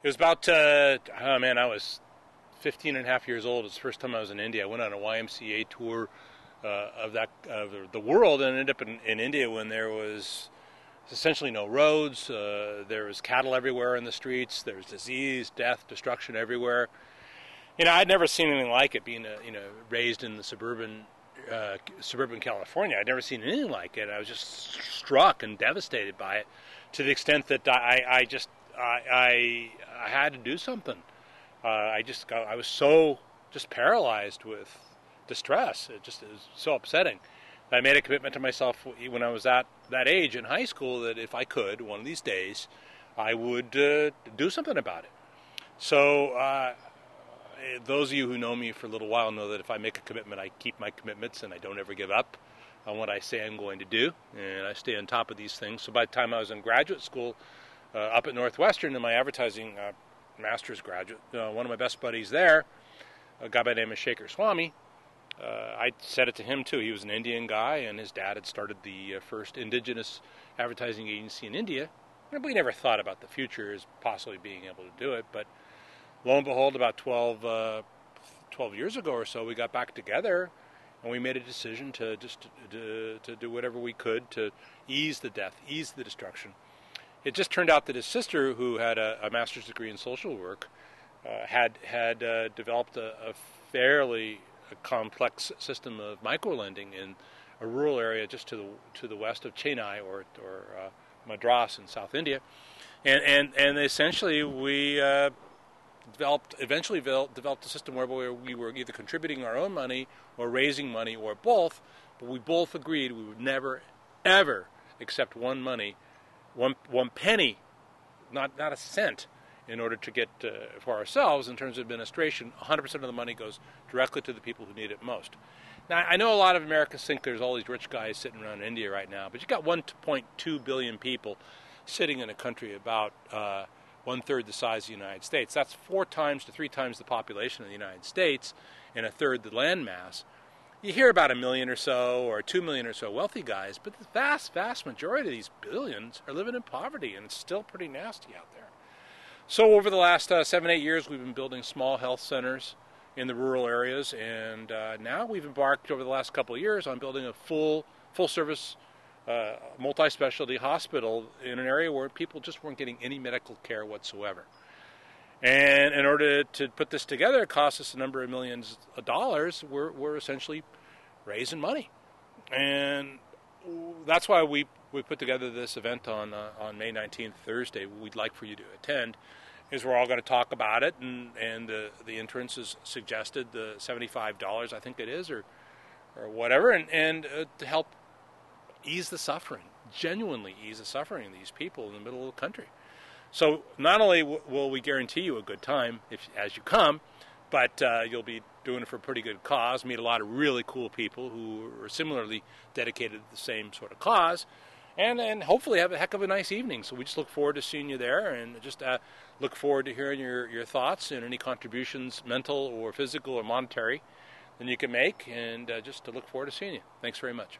It was about, oh man, I was 15 and a half years old. It was the first time I was in India. I went on a YMCA tour of the world, and ended up in India when there was essentially no roads. There was cattle everywhere in the streets. There was disease, death, destruction everywhere. I'd never seen anything like it. Being raised in the suburban California, I'd never seen anything like it. I was just struck and devastated by it, to the extent that I had to do something. I was so just paralyzed with distress. It was so upsetting. I made a commitment to myself when I was at that age in high school that if I could, one of these days, I would do something about it. So those of you who know me for a little while know that if I make a commitment, I keep my commitments and I don't ever give up on what I say I'm going to do, and I stay on top of these things. So by the time I was in graduate school up at Northwestern in my advertising master's graduate, one of my best buddies there, a guy by the name of Shekhar Swamy, I said it to him too. He was an Indian guy, and his dad had started the first indigenous advertising agency in India. We never thought about the future as possibly being able to do it, but lo and behold, about 12 years ago or so, we got back together, and we made a decision to do whatever we could to ease the death, ease the destruction. It just turned out that his sister, who had a master's degree in social work, had developed a fairly complex system of microlending in a rural area just to the west of Chennai or Madras in South India, and essentially we eventually developed a system where we were either contributing our own money or raising money or both, but we both agreed we would never ever accept one penny, not a cent, in order to get for ourselves in terms of administration. 100% of the money goes directly to the people who need it most. Now, I know a lot of Americans think there's all these rich guys sitting around India right now, but you've got 1.2 billion people sitting in a country about one-third the size of the United States. That's 4 times to 3 times the population of the United States and a third the land mass. You hear about 1 million or so or 2 million or so wealthy guys, but the vast, vast majority of these billions are living in poverty, and it's still pretty nasty out there. So over the last 7-8 years, we've been building small health centers in the rural areas, and now we've embarked over the last couple of years on building a full-service multi-specialty hospital in an area where people just weren't getting any medical care whatsoever. And in order to put this together, it cost us a number of millions of dollars. We're essentially raising money, and that's why we put together this event on May 19th, Thursday. We'd like for you to attend. Is we're all going to talk about it, and the entrance is suggested, the $75, I think it is, or whatever, and to help ease the suffering, genuinely ease the suffering of these people in the middle of the country. So not only will we guarantee you a good time as you come, but you'll be doing it for a pretty good cause, meet a lot of really cool people who are similarly dedicated to the same sort of cause, and hopefully have a heck of a nice evening. So we just look forward to seeing you there, and just look forward to hearing your thoughts and any contributions, mental or physical or monetary, that you can make, and just to look forward to seeing you. Thanks very much.